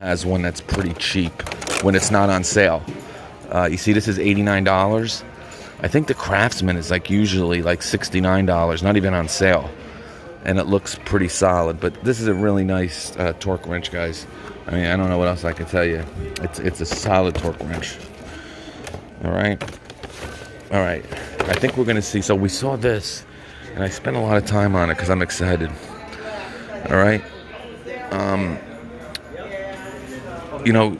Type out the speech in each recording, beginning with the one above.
has one that's pretty cheap when it's not on sale. You see, this is $89. I think the Craftsman is like usually like $69, not even on sale. And it looks pretty solid, but this is a really nice torque wrench, guys. I mean, I don't know what else I can tell you. It's a solid torque wrench. All right. I think we're gonna see. So we saw this, and I spent a lot of time on it because I'm excited. All right. You know,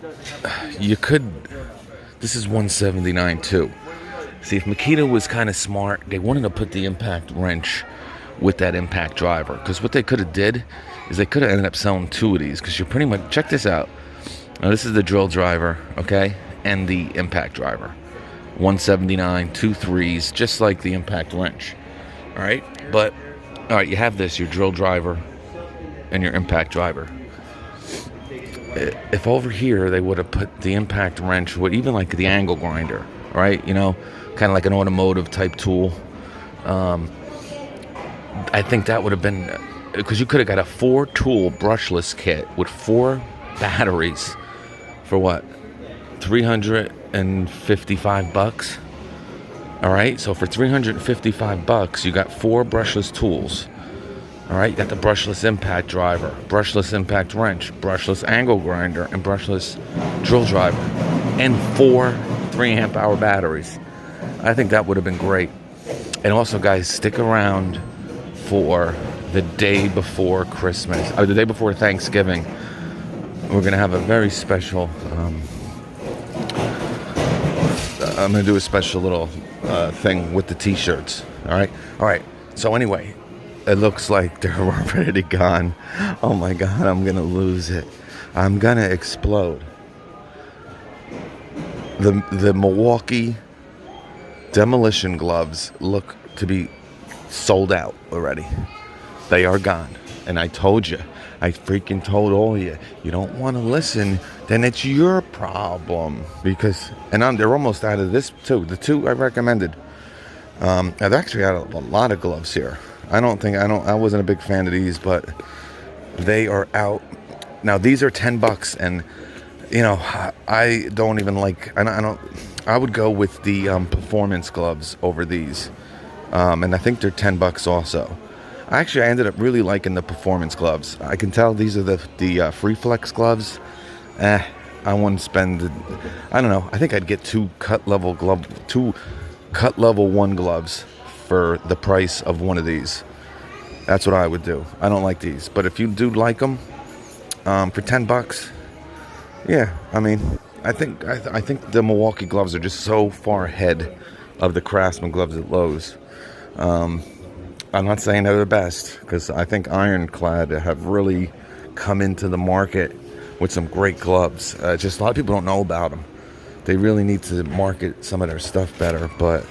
you could. This is 179 too. See, if Makita was kind of smart, they wanted to put the impact wrench with that impact driver, because what they could have did is they could have ended up selling two of these, because you're pretty much, check this out. Now this is the drill driver, okay, and the impact driver. 179, 2 3s, just like the impact wrench. All right, but all right, you have this, your drill driver and your impact driver. If over here they would have put the impact wrench with even like the angle grinder, right? You know, kind of like an automotive type tool. I think that would have been, because you could have got a 4-tool brushless kit with 4 batteries for what? $355. All right, so for $355, you got 4 brushless tools. All right, you got the brushless impact driver, brushless impact wrench, brushless angle grinder, and brushless drill driver, and 4 3-amp-hour batteries. I think that would have been great. And also, guys, stick around for the day before Christmas, or the day before Thanksgiving. We're going to have a very special, I'm going to do a special little thing with the t-shirts. All right. So anyway, it looks like they're already gone. Oh my God, I'm going to lose it. I'm going to explode. The Milwaukee Demolition gloves look to be sold out already. They are gone. And I told you, I freaking told all of you, you don't want to listen, then it's your problem. Because, they're almost out of this too. The 2 I recommended. I've actually had a lot of gloves here. I wasn't a big fan of these, but they are out. Now these are $10, and you know, I don't even like, I would go with the performance gloves over these. And I think they're $10 also. I ended up really liking the performance gloves. I can tell these are the Free Flex gloves. I wouldn't spend, I don't know, I think I'd get 2 cut level 1 gloves for the price of one of these. That's what I would do. I don't like these, but if you do like them, for $10, yeah, I mean, I think the Milwaukee gloves are just so far ahead of the Craftsman gloves at Lowe's. I'm not saying they're the best, because I think Ironclad have really come into the market with some great gloves. Just a lot of people don't know about them. They really need to market some of their stuff better, but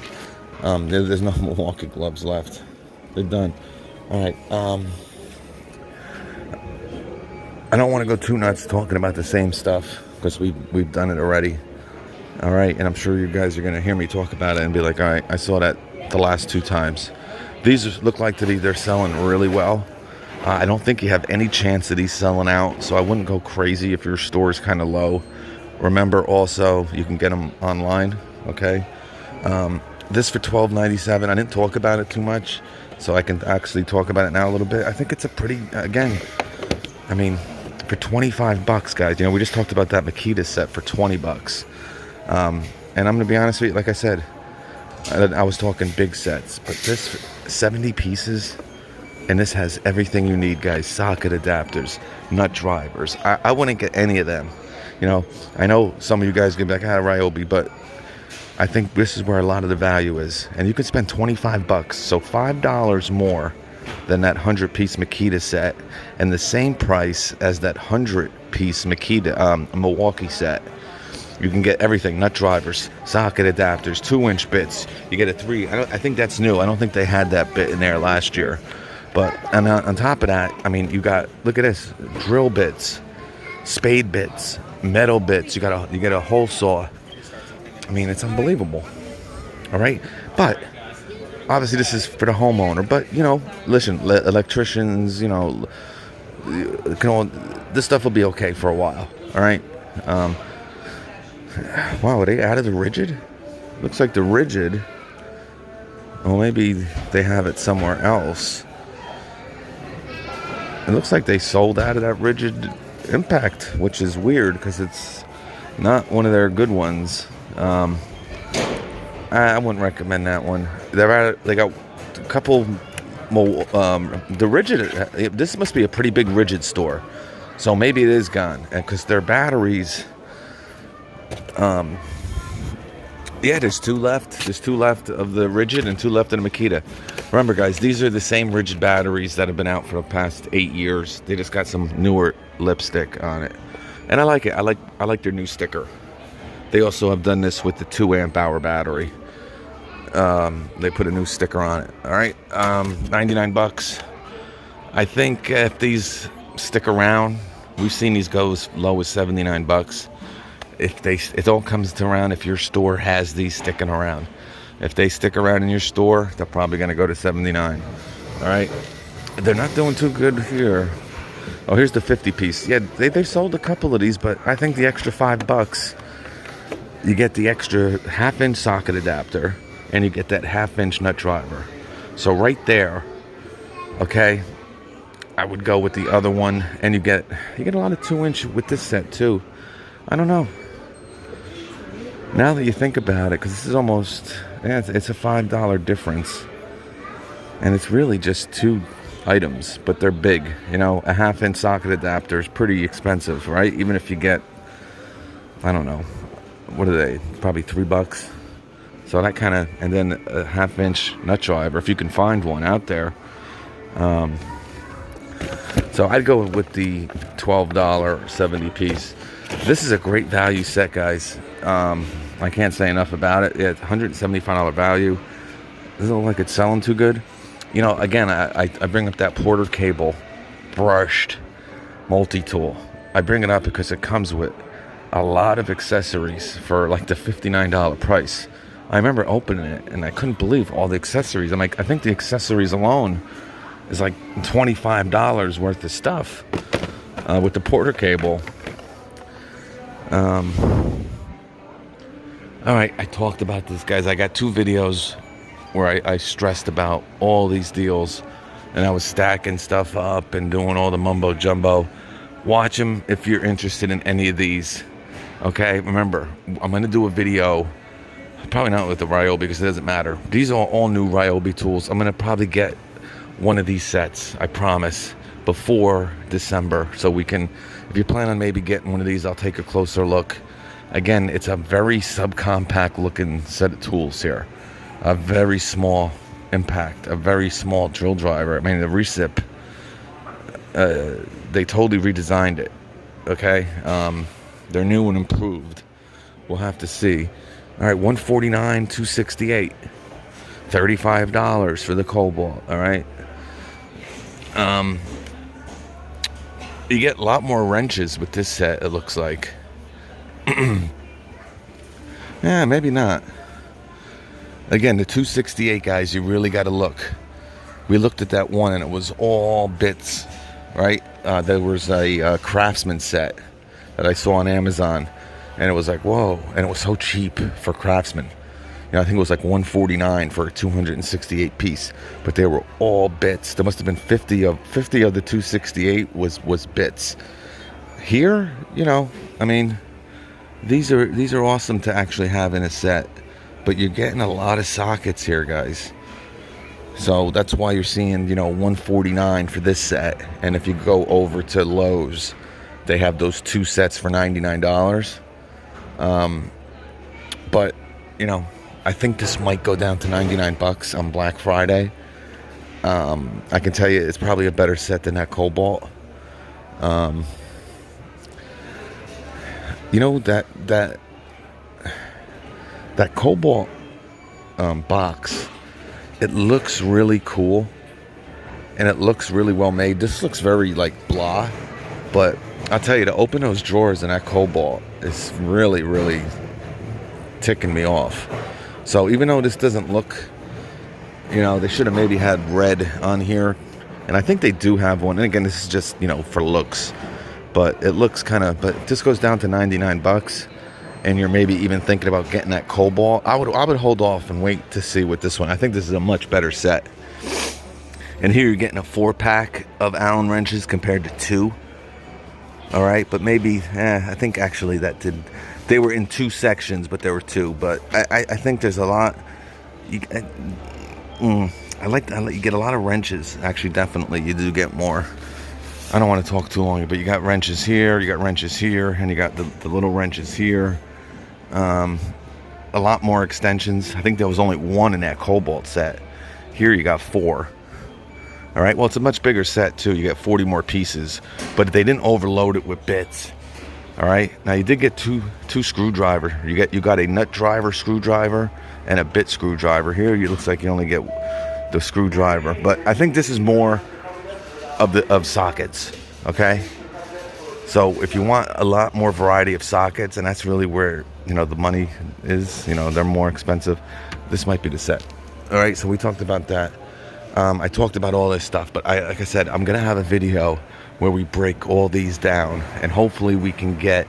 there's no Milwaukee gloves left. They're done. All right. I don't want to go too nuts talking about the same stuff, because we've done it already. All right, and I'm sure you guys are going to hear me talk about it and be like, all right, I saw that the last 2 times. These look like they're selling really well. I don't think you have any chance of these selling out, so I wouldn't go crazy if your store is kind of low. Remember, also, you can get them online, okay? This for $12.97. I didn't talk about it too much, so I can actually talk about it now a little bit. I think it's a pretty, again, I mean, for $25, guys. You know, we just talked about that Makita set for $20. And I'm going to be honest with you, like I said, I was talking big sets, but this 70 pieces, and this has everything you need, guys. Socket adapters, nut drivers. I wouldn't get any of them. You know, I know some of you guys get back, Ryobi, but I think this is where a lot of the value is. And you could spend $25, so $5 more than that 100-piece Makita set, and the same price as that 100-piece Makita Milwaukee set. You can get everything: nut drivers, socket adapters, 2-inch bits. You get a 3. I think that's new. I don't think they had that bit in there last year. But on top of that, I mean, you got, look at this: drill bits, spade bits, metal bits. You get a hole saw. I mean, it's unbelievable. All right, but obviously this is for the homeowner. But you know, listen, electricians, you know, this stuff will be okay for a while. All right. Wow, are they out of the rigid? Looks like the rigid. Well, maybe they have it somewhere else. It looks like they sold out of that rigid impact, which is weird because it's not one of their good ones. I wouldn't recommend that one. They got a couple more. The rigid. This must be a pretty big rigid store, so maybe it is gone. Because their batteries. Yeah, there's 2 left. There's 2 left of the rigid and 2 left of the Makita. Remember, guys, these are the same rigid batteries that have been out for the past 8 years. They just got some newer lipstick on it, and I like it. I like their new sticker. They also have done this with the 2 amp hour battery. They put a new sticker on it. All right, 99 bucks. I think if these stick around, we've seen these go as low as 79 bucks. It all comes around if your store has these sticking around. If they stick around in your store, they're probably going to go to 79. All right, they're not doing too good here. Oh, here's the 50 piece. Yeah, they sold a couple of these, but I think the extra $5, you get the extra 1/2-inch socket adapter, and you get that 1/2-inch nut driver. So right there, okay, I would go with the other one, and you get a lot of 2-inch with this set too. I don't know. Now that you think about it, because this is almost, it's a $5 difference, and it's really just 2 items, but they're big. You know, a 1/2-inch socket adapter is pretty expensive, right? Even if you get, I don't know, what are they? Probably $3. So that kind of, and then a 1/2-inch nut driver, if you can find one out there. So I'd go with the $12 70 piece. This is a great value set, guys. I can't say enough about it. It's $175 value. Doesn't look like it's selling too good. You know, again, I bring up that Porter cable brushed multi-tool. I bring it up because it comes with a lot of accessories for like the $59 price. I remember opening it and I couldn't believe all the accessories. I'm like, I think the accessories alone is like $25 worth of stuff with the Porter cable. All right, I talked about this, guys. I got 2 videos where I stressed about all these deals, and I was stacking stuff up and doing all the mumbo jumbo. Watch them if you're interested in any of these. Okay, remember, I'm going to do a video, probably not with the Ryobi because it doesn't matter. These are all new Ryobi tools. I'm going to probably get one of these sets, I promise, before December. So we can, if you plan on maybe getting one of these, I'll take a closer look. Again, it's a very subcompact looking set of tools here. A very small impact, a very small drill driver. I mean, the recip, they totally redesigned it. Okay, they're new and improved. We'll have to see. All right, $149, $268, $35 for the Cobalt. All right. You get a lot more wrenches with this set, it looks like. Yeah, maybe not. Again, the 268, guys, you really got to look. We looked at that one and it was all bits, right? There was a Craftsman set that I saw on Amazon, and it was like, whoa, and it was so cheap for Craftsman. You know, I think it was like $149 for a 268 piece, but they were all bits. There must have been 50 of the 268 was bits. Here, you know, I mean, these are awesome to actually have in a set, but you're getting a lot of sockets here, guys. So that's why you're seeing, you know, $149 for this set. And if you go over to Lowe's, they have those 2 sets for $99. But, you know, I think this might go down to 99 bucks on Black Friday. I can tell you it's probably a better set than that Cobalt. You know, that Cobalt box, it looks really cool and it looks really well made. This looks very like blah, but I'll tell you, to open those drawers in that Cobalt is really, really ticking me off. So even though this doesn't look, you know, they should have maybe had red on here, and I think they do have one. And again, this is just, you know, for looks. but it looks kind of, but this goes down to 99 bucks, and you're maybe even thinking about getting that cobalt, I would hold off and wait to see what this one. I think this is a much better set. And here you're getting a 4-pack of Allen wrenches compared to 2. All right, but maybe, I think actually they were in 2 sections, but there were 2. But I think there's a lot. You get a lot of wrenches. Actually, definitely, you do get more. I don't want to talk too long, but you got wrenches here, you got wrenches here, and you got the little wrenches here. A lot more extensions. I think there was only 1 in that cobalt set. Here you got 4. All right, well, it's a much bigger set too. You got 40 more pieces, but they didn't overload it with bits. All right, now you did get two screwdriver. You got a nut driver screwdriver and a bit screwdriver. Here it looks like you only get the screwdriver, but I think this is more of sockets. Okay, so if you want a lot more variety of sockets, and that's really where the money is, they're more expensive, this might be the set. All right, so we talked about that. I talked about all this stuff, but like I said, I'm gonna have a video where we break all these down, and hopefully we can get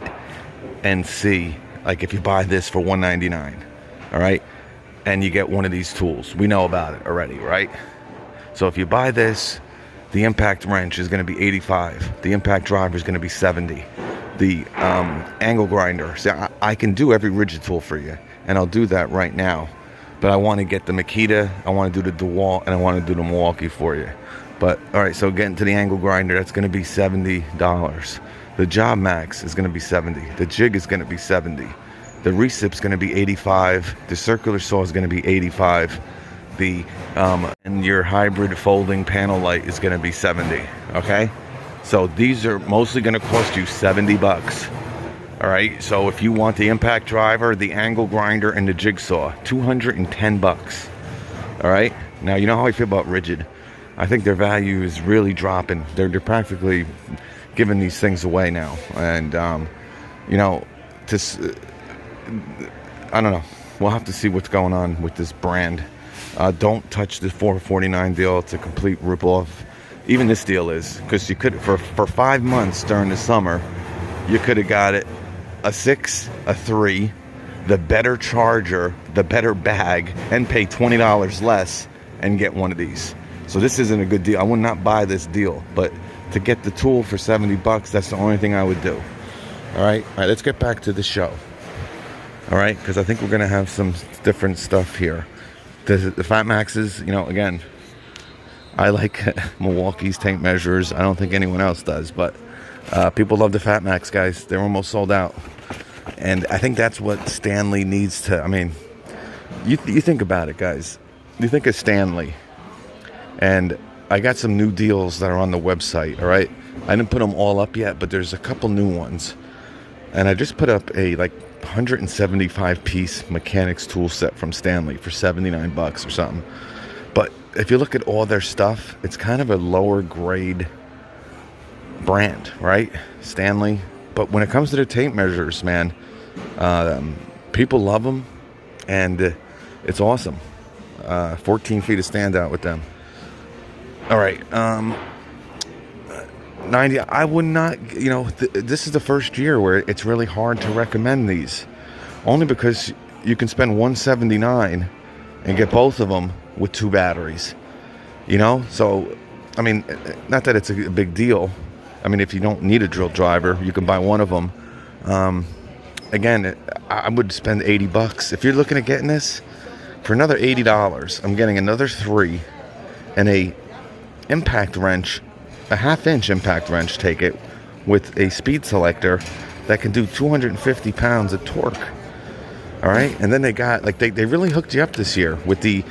and see, like, if you buy this for $199, all right, and you get one of these tools, we know about it already, right? So if you buy this, the impact wrench is going to be $85. The impact driver is going to be $70. The angle grinder, see, I can do every rigid tool for you, and I'll do that right now. But I want to get the Makita, I want to do the DeWalt, and I want to do the Milwaukee for you. But, all right, so getting to the angle grinder, that's going to be $70. The Job Max is going to be $70. The jig is going to be $70. The recip's going to be $85. The circular saw is going to be $85. And your hybrid folding panel light is going to be $70. Okay? So these are mostly going to cost you $70. All right, so if you want the impact driver, the angle grinder, and the jigsaw, $210. All right, now you know how I feel about rigid. I think their value is really dropping. They're practically giving these things away now, and I don't know. We'll have to see what's going on with this brand. Don't touch the $449 deal. It's a complete ripoff. Even this deal is, because you could for 5 months during the summer, you could have got it. A 6, a 3, the better charger, the better bag, and pay $20 less and get one of these. So this isn't a good deal. I would not buy this deal, but to get the tool for $70, that's the only thing I would do. All right, let's get back to the show. All right, because I think we're gonna have some different stuff here. The Fat Maxes, again, I like Milwaukee's tape measures. I don't think anyone else does, but people love the Fat Max, guys. They're almost sold out. And I think that's what Stanley needs to, you think about it, guys. You think of Stanley. And I got some new deals that are on the website, all right? I didn't put them all up yet, but there's a couple new ones. And I just put up a 175-piece mechanics tool set from Stanley for $79 or something. But if you look at all their stuff, it's kind of a lower grade brand, right? Stanley. But when it comes to their tape measures, man, people love them, and it's awesome. 14 feet of standout with them. All right, 90. I would not. This is the first year where it's really hard to recommend these, only because you can spend $179 and get both of them with 2 batteries. So not that it's a big deal. If you don't need a drill driver, you can buy one of them. Again, I would spend $80. If you're looking at getting this, for another $80, I'm getting another 3 and a impact wrench, a 1/2-inch impact wrench, take it, with a speed selector that can do 250 pounds of torque. All right, and then they got, they really hooked you up this year with the,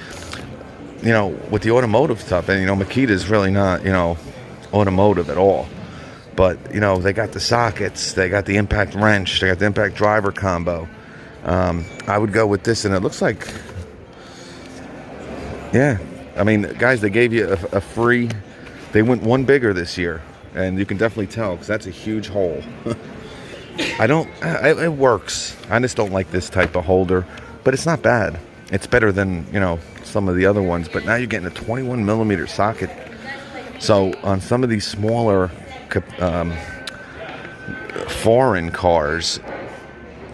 with the automotive stuff. And, Makita's really not, automotive at all. But, they got the sockets, they got the impact wrench, they got the impact driver combo. I would go with this, and it looks like, yeah. Guys, they gave you a free, they went one bigger this year, and you can definitely tell, because that's a huge hole. It works. I just don't like this type of holder, but it's not bad. It's better than, some of the other ones, but now you're getting a 21 millimeter socket. So on some of these smaller foreign cars.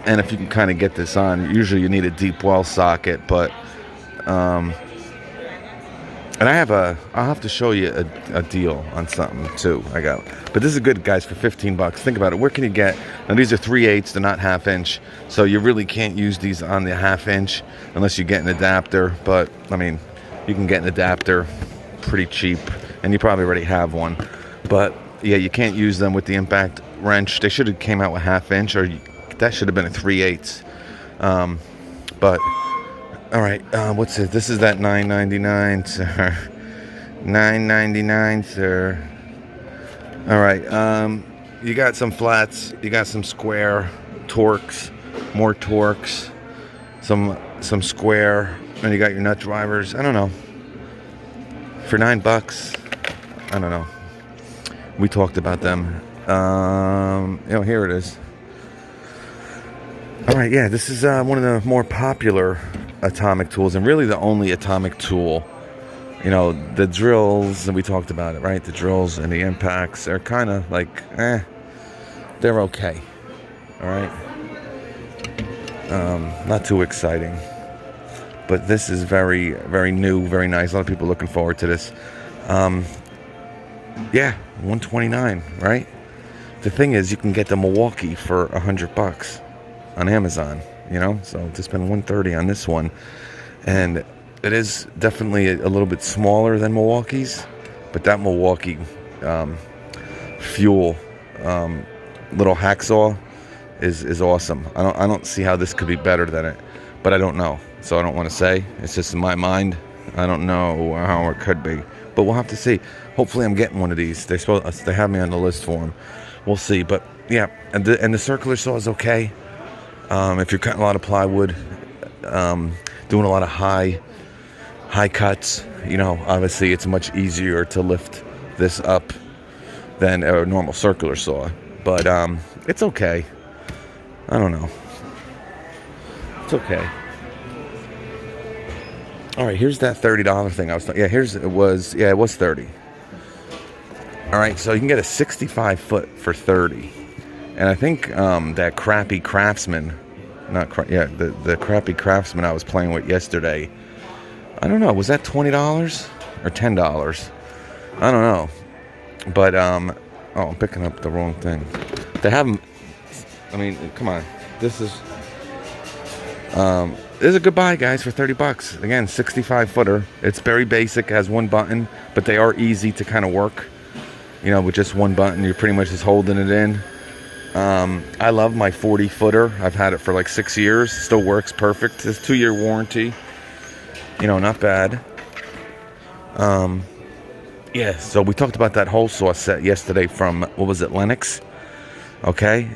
And if you can kind of get this on, usually you need a deep well socket, but and I'll have to show you a deal on something too. But this is good, guys, for $15. Think about it. Where can you get? Now these are 3/8, they're not 1/2 inch, so you really can't use these on the 1/2 inch unless you get an adapter. But I mean, you can get an adapter pretty cheap, and you probably already have one. But yeah, you can't use them with the impact wrench. They should have came out with 1/2 inch, or that should have been a 3/8. But all right, what's it? This is that $9.99, sir. $9.99, sir. All right, you got some flats, you got some square Torx, more Torx, some square, and you got your nut drivers. I don't know. For $9, I don't know. We talked about them. Here it is. All right, yeah, this is one of the more popular atomic tools, and really the only atomic tool. The drills, and we talked about it, right? The drills and the impacts are kind of like, they're okay. All right, not too exciting, but this is very, very new, very nice. A lot of people looking forward to this. Yeah, $129, right? The thing is, you can get the Milwaukee for $100 on Amazon. So to spend $130 on this one, and it is definitely a little bit smaller than Milwaukee's, but that Milwaukee fuel little hacksaw is awesome. I don't see how this could be better than it, but I don't know, so I don't want to say. It's just in my mind. I don't know how it could be, but we'll have to see. Hopefully, I'm getting one of these. They have me on the list for them. We'll see, but yeah, and the circular saw is okay. If you're cutting a lot of plywood, doing a lot of high cuts, obviously it's much easier to lift this up than a normal circular saw. But it's okay. I don't know. It's okay. All right, here's that $30 thing I was talking. Yeah, it was $30. All right, so you can get a 65-foot for $30. And I think that crappy Craftsman, the crappy Craftsman I was playing with yesterday, I don't know, was that $20 or $10? I don't know. But, I'm picking up the wrong thing. They haven't, come on. This is a good buy, guys, for $30. Again, 65-footer. It's very basic, has one button, but they are easy to kind of work. With just one button, you're pretty much just holding it in. I love my 40-footer. I've had it for like 6 years. Still works perfect. It's 2-year warranty. Not bad. Yeah, so we talked about that hole saw set yesterday from, what was it, Lennox? Okay.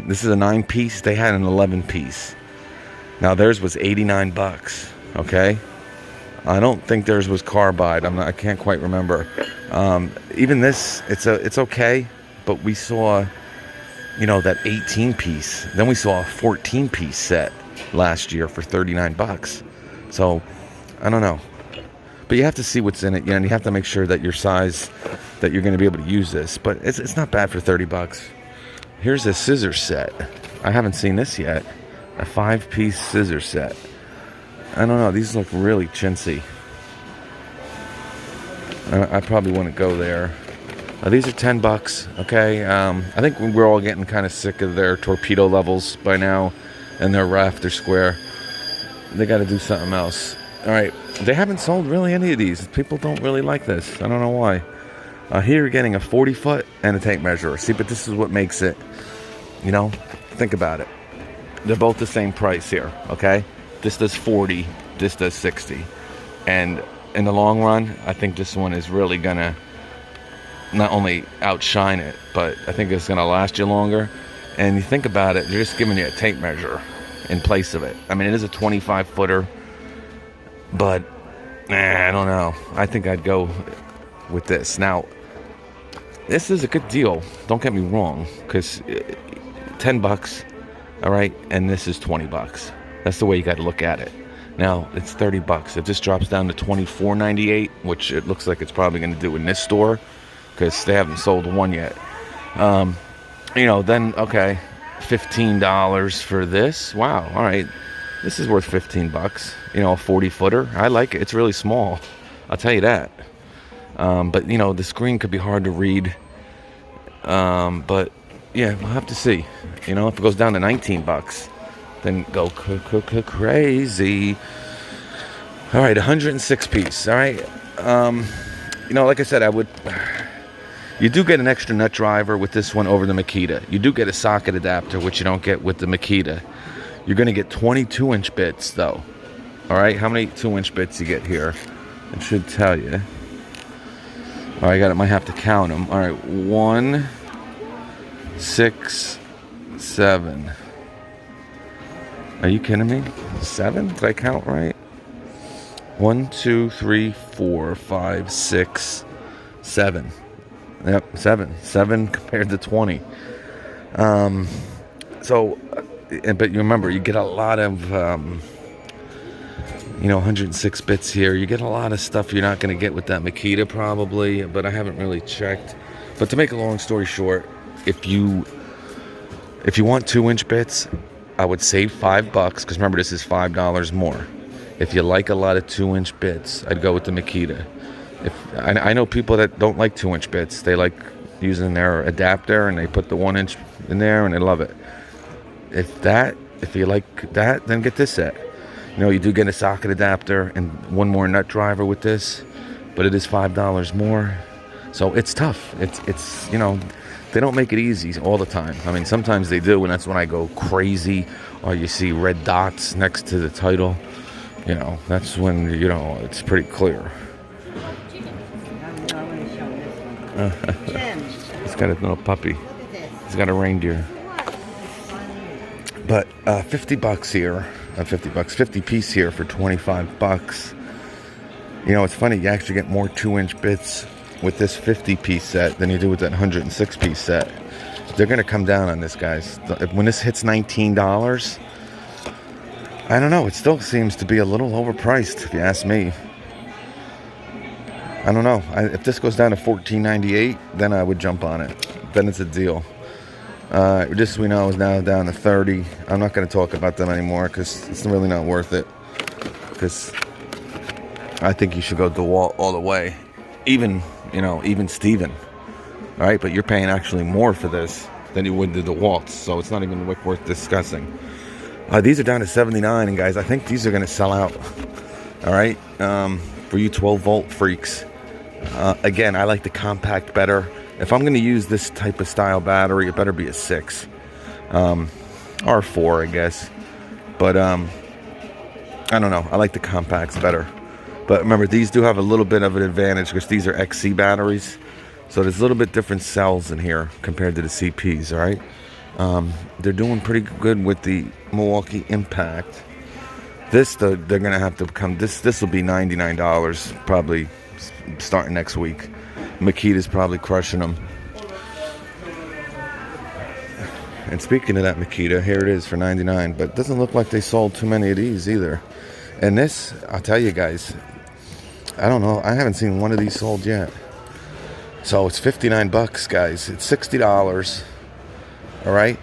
This is a 9-piece. They had an 11-piece. Now theirs was $89. Okay. I don't think theirs was carbide. I can't quite remember. Even this, it's okay, but we saw, that 18-piece. Then we saw a 14-piece set last year for $39. So, I don't know. But you have to see what's in it, and you have to make sure that your size, that you're going to be able to use this. But it's not bad for $30. Here's a scissor set. I haven't seen this yet. A 5-piece scissor set. I don't know. These look really chintzy. I probably wouldn't go there. These are $10. Okay. I think we're all getting kind of sick of their torpedo levels by now, and their rafter square. They got to do something else. All right. They haven't sold really any of these. People don't really like this. I don't know why. Here you're getting a 40-foot and a tape measure. See, but this is what makes it. Think about it. They're both the same price here. Okay. This does 40, this does 60. And in the long run, I think this one is really going to not only outshine it, but I think it's going to last you longer. And you think about it, they're just giving you a tape measure in place of it. It is a 25-footer, but I don't know. I think I'd go with this. Now, this is a good deal. Don't get me wrong, because $10, all right, and this is $20. That's the way you got to look at it. Now, it's $30. If this drops down to $24.98, which it looks like it's probably going to do in this store, because they haven't sold one yet, Then, okay, $15 for this. Wow, all right. This is worth 15 bucks. A 40-footer. I like it. It's really small. I'll tell you that. But, the screen could be hard to read. But, yeah, we'll have to see. If it goes down to 19 bucks, then go crazy. All right, 106 piece. All right. Like I said, you do get an extra nut driver with this one over the Makita. You do get a socket adapter, which you don't get with the Makita. You're going to get 22-inch bits, though. All right, how many 2-inch bits you get here? It should tell you. All right, might have to count them. All right, 1, 6, 7. Are you kidding me? 7? Did I count right? 1, 2, 3, 4, 5, 6, 7. Yep, 7. 7 compared to 20. But you remember, you get a lot of, 106 bits here. You get a lot of stuff you're not going to get with that Makita probably, but I haven't really checked. But to make a long story short, if you want 2-inch bits, I would save $5 because remember, this is $5 more. If you like a lot of 2-inch bits, I'd go with the Makita. I know people that don't like 2-inch bits. They like using their adapter and they put the 1-inch in there and they love it. If you like that, then get this set. You do get a socket adapter and one more nut driver with this, but it is $5 more. So it's tough. It's they don't make it easy all the time. I mean, sometimes they do, and that's when I go crazy. Or you see red dots next to the title. That's when it's pretty clear. He's got a little puppy. He's got a reindeer. But $50 here. 50 piece here for $25. It's funny. You actually get more 2-inch bits with this 50 piece set than you do with that 106 piece set. They're going to come down on this, guys. When this hits $19, I don't know. It still seems to be a little overpriced, if you ask me. I don't know. If this goes down to $14.98, then I would jump on it. Then it's a deal. This we know is now down to $30. I'm not going to talk about them anymore because it's really not worth it. Because I think you should go DeWalt all the way. Even Steven. All right, but you're paying actually more for this than you would the DeWalts, so it's not even worth discussing. These are down to $79, and guys, I think these are going to sell out. All right, for you 12-volt freaks. Again, I like the compact better. If I'm going to use this type of style battery, it better be a 6 or 4, I guess. But I don't know. I like the compacts better. But remember, these do have a little bit of an advantage because these are XC batteries. So there's a little bit different cells in here compared to the CPs, all right? They're doing pretty good with the Milwaukee Impact. This, they're going to have to come, this will be $99 probably starting next week. Makita's probably crushing them. And speaking of that Makita, here it is for $99, but it doesn't look like they sold too many of these either. And this, I'll tell you guys, I don't know, I haven't seen one of these sold yet. So it's $59, guys. It's $60. All right.